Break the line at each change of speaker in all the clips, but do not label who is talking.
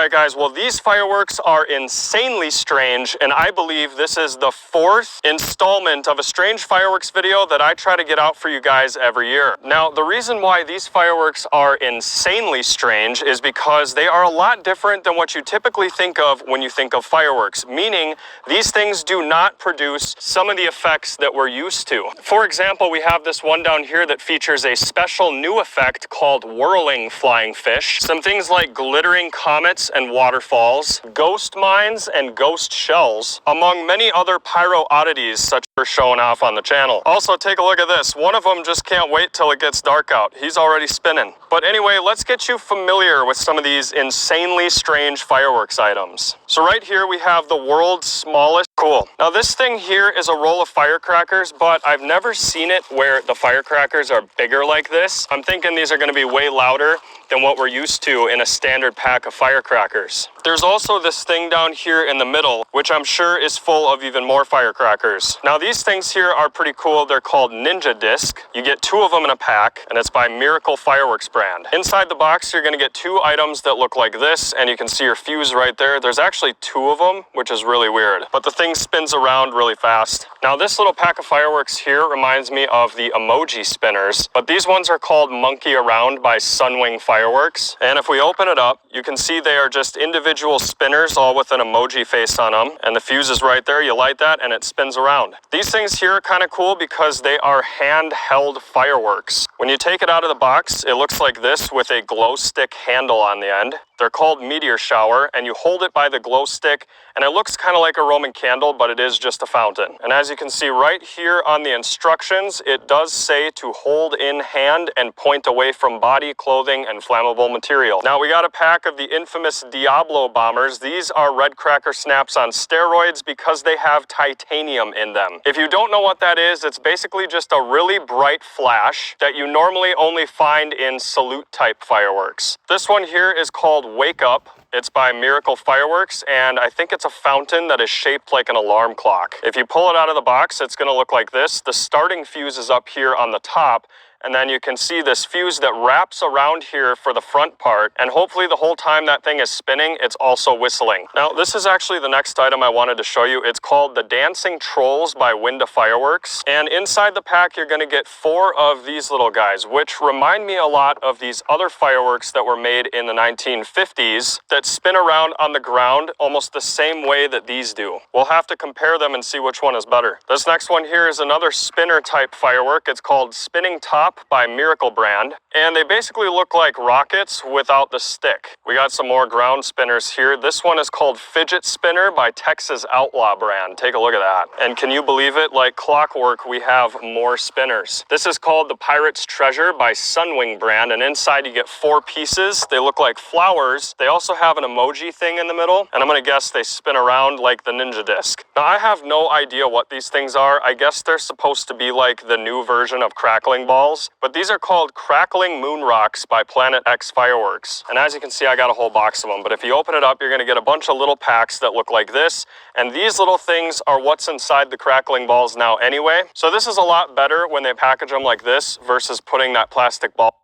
Alright guys, well these fireworks are insanely strange, and I believe this is the 4th installment of a strange fireworks video that I try to get out for you guys every year. Now, the reason why these fireworks are insanely strange is because they are a lot different than what you typically think of when you think of fireworks, meaning these things do not produce some of the effects that we're used to. For example, we have this one down here that features a special new effect called whirling flying fish, some things like glittering comets and waterfalls, ghost mines, and ghost shells, among many other pyro oddities such as showing off on the channel. Also, take a look at this. One of them just can't wait till it gets dark out. He's already spinning. But anyway, let's get you familiar with some of these insanely strange fireworks items. So right here we have the world's smallest. Cool. Now this thing here is a roll of firecrackers, but I've never seen it where the firecrackers are bigger like this. I'm thinking these are going to be way louder than what we're used to in a standard pack of firecrackers. There's also this thing down here in the middle, which I'm sure is full of even more firecrackers. Now these things here are pretty cool. They're called Ninja Disc. You get 2 of them in a pack, and it's by Miracle Fireworks brand. Inside the box, you're gonna get 2 items that look like this, and you can see your fuse right there. There's actually 2 of them, which is really weird, but the thing spins around really fast. Now this little pack of fireworks here reminds me of the emoji spinners, but these ones are called Monkey Around by Sunwing Fireworks. And if we open it up, you can see they are just individual spinners, all with an emoji face on them. And the fuse is right there. You light that and it spins around. These things here are kind of cool because they are handheld fireworks. When you take it out of the box, it looks like this with a glow stick handle on the end. They're called Meteor Shower, and you hold it by the glow stick, and it looks kind of like a Roman candle, but it is just a fountain. And as you can see right here on the instructions, it does say to hold in hand and point away from body, clothing, and flammable material. Now we got a pack of the infamous Diablo bombers. These are red cracker snaps on steroids because they have titanium in them. If you don't know what that is, it's basically just a really bright flash that you normally only find in salute type fireworks. This one here is called Wake Up. It's by Miracle Fireworks, and I think it's a fountain that is shaped like an alarm clock. If you pull it out of the box, it's going to look like this. The starting fuse is up here on the top, and then you can see this fuse that wraps around here for the front part, and hopefully the whole time that thing is spinning, it's also whistling. Now, this is actually the next item I wanted to show you. It's called the Dancing Trolls by Winda Fireworks, and inside the pack, you're going to get 4 of these little guys, which remind me a lot of these other fireworks that were made in the 1950s that spin around on the ground almost the same way that these do. We'll have to compare them and see which one is better. This next one here is another spinner type firework. It's called Spinning Top by Miracle brand, and they basically look like rockets without the stick. We got some more ground spinners here. This one is called Fidget Spinner by Texas Outlaw brand. Take a look at that. And can you believe it? Like clockwork, we have more spinners. This is called the Pirate's Treasure by Sunwing brand, and inside you get 4 pieces. They look like flowers. They also have an emoji thing in the middle, and I'm gonna guess they spin around like the Ninja Disc. Now, I have no idea what these things are. I guess they're supposed to be like the new version of crackling balls, but these are called Crackling Moon Rocks by Planet X Fireworks. And as you can see, I got a whole box of them, but if you open it up, you're gonna get a bunch of little packs that look like this, and these little things are what's inside the crackling balls now anyway. So this is a lot better when they package them like this versus putting that plastic ball.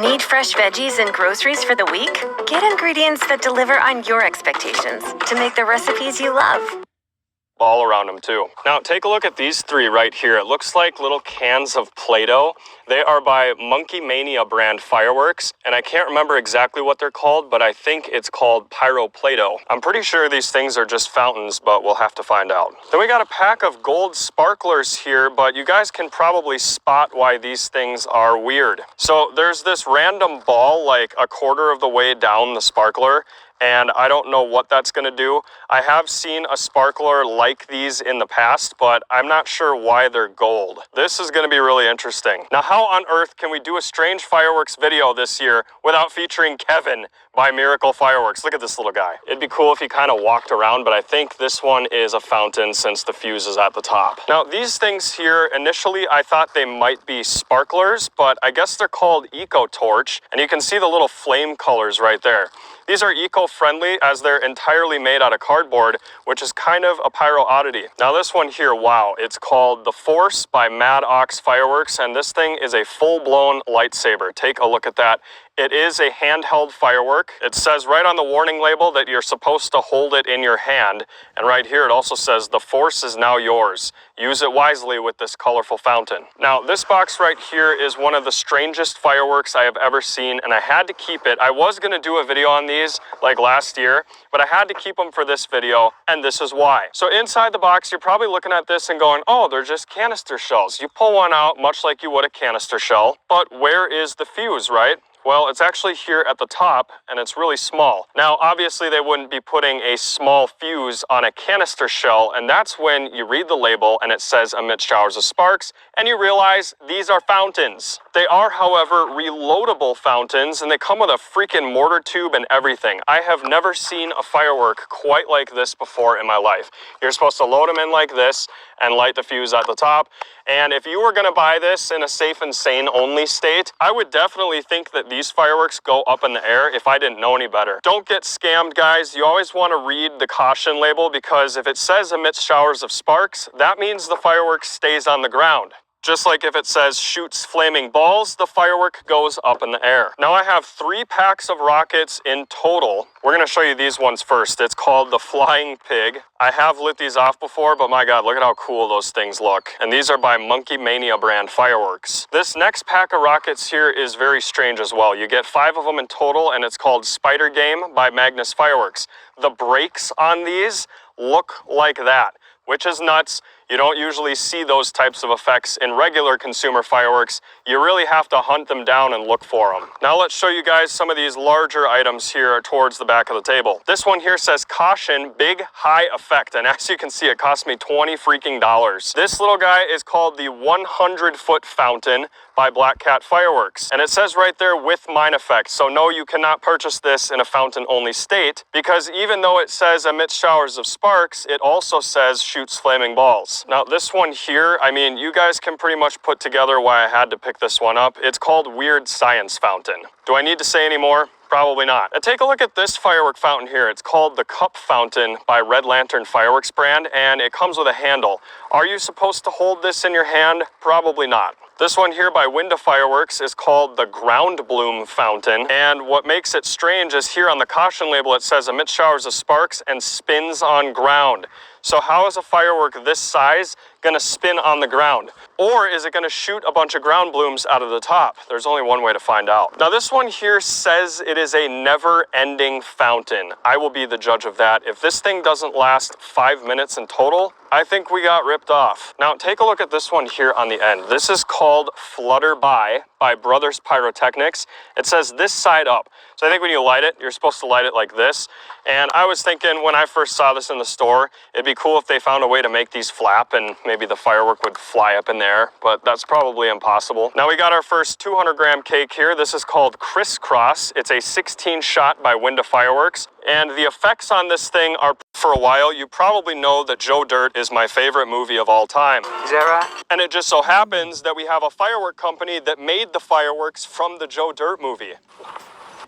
Need fresh veggies and groceries for the week? Get ingredients that deliver on your expectations to make the recipes you love.
Ball around them too. Now take a look at these 3 right here. It looks like little cans of Play-Doh. They are by Monkey Mania brand fireworks, and I can't remember exactly what they're called, but I think it's called Pyro Play-Doh. I'm pretty sure these things are just fountains, but we'll have to find out. Then we got a pack of gold sparklers here, but you guys can probably spot why these things are weird. So there's this random ball like a quarter of the way down the sparkler, and I don't know what that's going to do. I have seen a sparkler like these in the past, but I'm not sure why they're gold. This is going to be really interesting. Now, how on earth can we do a strange fireworks video this year without featuring Kevin by Miracle Fireworks? Look at this little guy. It'd be cool if he kind of walked around, but I think this one is a fountain since the fuse is at the top. Now, these things here, initially I thought they might be sparklers, but I guess they're called Eco Torch, and you can see the little flame colors right there. These are eco-friendly as they're entirely made out of cardboard, which is kind of a pyro oddity. Now this one here, wow, it's called The Force by Mad Ox Fireworks, and this thing is a full-blown lightsaber. Take a look at that. It is a handheld firework. It says right on the warning label that you're supposed to hold it in your hand. And right here it also says the force is now yours. Use it wisely with this colorful fountain. Now this box right here is one of the strangest fireworks I have ever seen, and I had to keep it. I was gonna do a video on these like last year, but I had to keep them for this video, and this is why. So inside the box, you're probably looking at this and going, oh, they're just canister shells. You pull one out much like you would a canister shell, but where is the fuse, right? Well, it's actually here at the top, and it's really small. Now, obviously, they wouldn't be putting a small fuse on a canister shell, and that's when you read the label and it says emit showers of sparks, and you realize these are fountains. They are, however, reloadable fountains, and they come with a freaking mortar tube and everything. I have never seen a firework quite like this before in my life. You're supposed to load them in like this and light the fuse at the top. And if you were gonna buy this in a safe and sane only state, I would definitely think that these fireworks go up in the air if I didn't know any better. Don't get scammed, guys. You always wanna read the caution label, because if it says emits showers of sparks, that means the firework stays on the ground. Just like if it says shoots flaming balls, the firework goes up in the air. Now I have 3 packs of rockets in total. We're gonna show you these ones first. It's called the Flying Pig. I have lit these off before, but my God, look at how cool those things look. And these are by Monkey Mania brand fireworks. This next pack of rockets here is very strange as well. You get 5 of them in total, and it's called Spider Game by Magnus Fireworks. The brakes on these look like that, which is nuts. You don't usually see those types of effects in regular consumer fireworks. You really have to hunt them down and look for them. Now let's show you guys some of these larger items here towards the back of the table. This one here says caution, big high effect. And as you can see, it cost me $20 freaking. This little guy is called the 100-foot fountain by Black Cat Fireworks. And it says right there with mine effect. So no, you cannot purchase this in a fountain only state, because even though it says emits showers of sparks, it also says shoots flaming balls. Now this one here, I mean, you guys can pretty much put together why I had to pick this one up. It's called Weird Science Fountain. Do I need to say any more? Probably not. And take a look at this firework fountain here. It's called the Cup Fountain by Red Lantern Fireworks brand, and it comes with a handle. Are you supposed to hold this in your hand? Probably not. This one here by Winda Fireworks is called the Ground Bloom Fountain, and what makes it strange is here on the caution label it says emits showers of sparks and spins on ground. So how is a firework this size gonna spin on the ground? Or is it gonna shoot a bunch of ground blooms out of the top? There's only one way to find out. Now this one here says it is a never-ending fountain. I will be the judge of that. If this thing doesn't last 5 minutes in total, I think we got ripped off. Now take a look at this one here on the end. This is called Flutter by Brothers Pyrotechnics. It says this side up. So I think when you light it, you're supposed to light it like this. And I was thinking when I first saw this in the store, it'd be cool if they found a way to make these flap and maybe the firework would fly up in there, but that's probably impossible. Now we got our first 200-gram cake here. This is called Crisscross. It's a 16 shot by Winda Fireworks. And the effects on this thing are, for a while, you probably know that Joe Dirt is my favorite movie of all time.
Is that right?
And it just so happens that we have a firework company that made the fireworks from the Joe Dirt movie.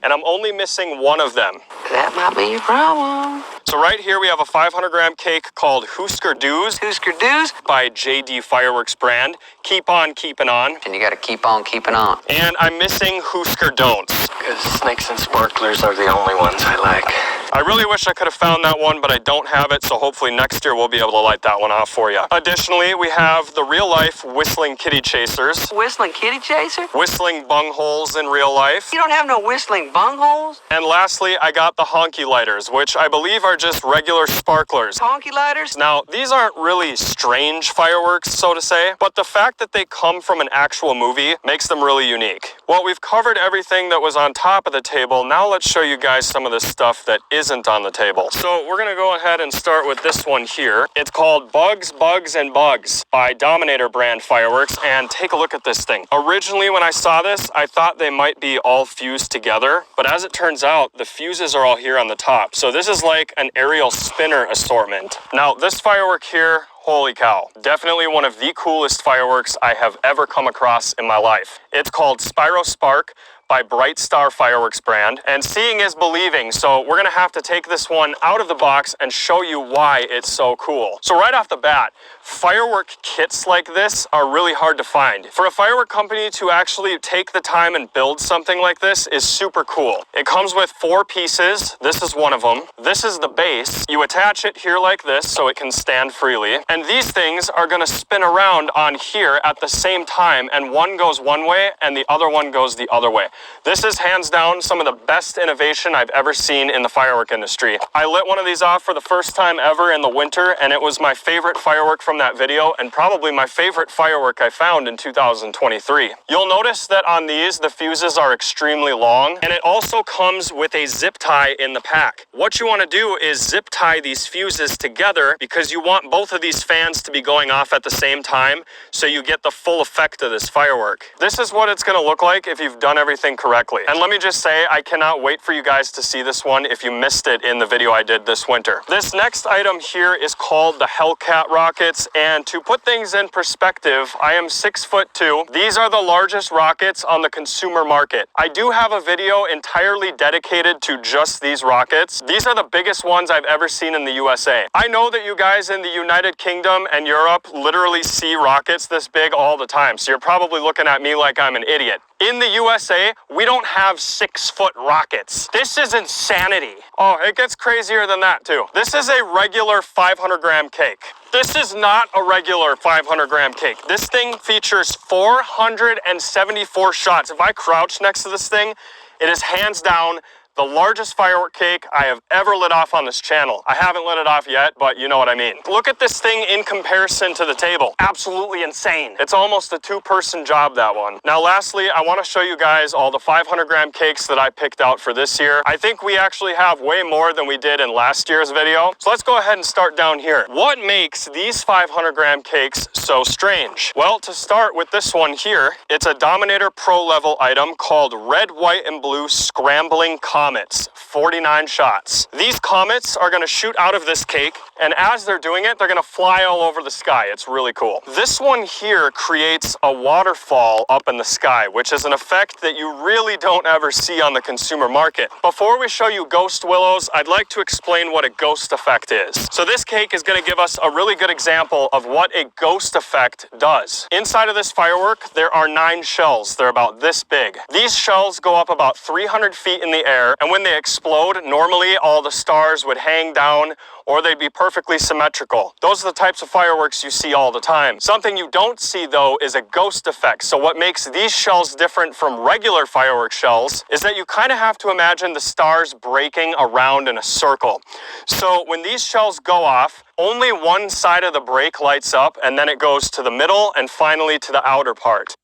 And I'm only missing one of them.
That might be your problem.
So right here we have a 500-gram cake called Husker Doos.
Husker Doos?
By JD Fireworks brand. Keep on keeping on.
And you gotta keep on keeping on.
And I'm missing Husker Don'ts.
Because snakes and sparklers are the only ones I like.
I really wish I could have found that one, but I don't have it, so hopefully next year we'll be able to light that one off for you. Additionally, we have the real-life Whistling Kitty Chasers.
Whistling kitty chaser?
Whistling bungholes in real life.
You don't have no whistling bungholes?
And lastly, I got the Honky Lighters, which I believe are just regular sparklers.
Honky lighters?
Now, these aren't really strange fireworks, so to say, but the fact that they come from an actual movie makes them really unique. Well, we've covered everything that was on top of the table. Now let's show you guys some of the stuff that isn't on the table. So we're gonna go ahead and start with this one here. It's called Bugs, Bugs, and Bugs by Dominator brand fireworks, and take a look at this thing. Originally, when I saw this, I thought they might be all fused together, but as it turns out, the fuses are all here on the top. So this is like an aerial spinner assortment. Now, this firework here Holy cow. Definitely one of the coolest fireworks I have ever come across in my life. It's called Spyro Spark by Bright Star Fireworks brand, and seeing is believing, so we're gonna have to take this one out of the box and show you why it's so cool. So right off the bat, firework kits like this are really hard to find. For a firework company to actually take the time and build something like this is super cool. It comes with 4 pieces. This is one of them. This is the base. You attach it here like this so it can stand freely, and these things are gonna spin around on here at the same time, and one goes one way and the other one goes the other way. This is hands down some of the best innovation I've ever seen in the firework industry. I lit one of these off for the first time ever in the winter, and it was my favorite firework from that video, and probably my favorite firework I found in 2023. You'll notice that on these, the fuses are extremely long, and it also comes with a zip tie in the pack. What you want to do is zip tie these fuses together because you want both of these fans to be going off at the same time, so you get the full effect of this firework. This is what it's going to look like if you've done everything correctly. And let me just say, I cannot wait for you guys to see this one if you missed it in the video I did this winter. This next item here is called the Hellcat rockets, and to put things in perspective, I am 6'2". These are the largest rockets on the consumer market. I do have a video entirely dedicated to just these rockets. These are the biggest ones I've ever seen in the USA. I know that you guys in the United Kingdom and Europe literally see rockets this big all the time, so you're probably looking at me like I'm an idiot. In the USA, we don't have 6-foot rockets. This is insanity. Oh, it gets crazier than that too. This is a regular 500-gram cake. This is not a regular 500-gram cake. This thing features 474 shots. If I crouch next to this thing, it is hands down the largest firework cake I have ever lit off on this channel. I haven't lit it off yet, but you know what I mean. Look at this thing in comparison to the table. Absolutely insane. It's almost a 2-person job, that one. Now, lastly, I want to show you guys all the 500-gram cakes that I picked out for this year. I think we actually have way more than we did in last year's video. So let's go ahead and start down here. What makes these 500-gram cakes so strange? Well, to start with this one here, it's a Dominator Pro level item called Red, White, and Blue Scrambling Comets, 49 shots. These comets are going to shoot out of this cake, and as they're doing it, they're going to fly all over the sky. It's really cool. This one here creates a waterfall up in the sky, which is an effect that you really don't ever see on the consumer market. Before we show you ghost willows, I'd like to explain what a ghost effect is. So this cake is going to give us a really good example of what a ghost effect does. Inside of this firework, there are 9 shells. They're about this big. These shells go up about 300 feet in the air, and when they explode, normally all the stars would hang down or they'd be perfectly symmetrical. Those are the types of fireworks you see all the time. Something you don't see, though, is a ghost effect. So what makes these shells different from regular firework shells is that you kind of have to imagine the stars breaking around in a circle. So when these shells go off, only one side of the break lights up, and then it goes to the middle and finally to the outer part.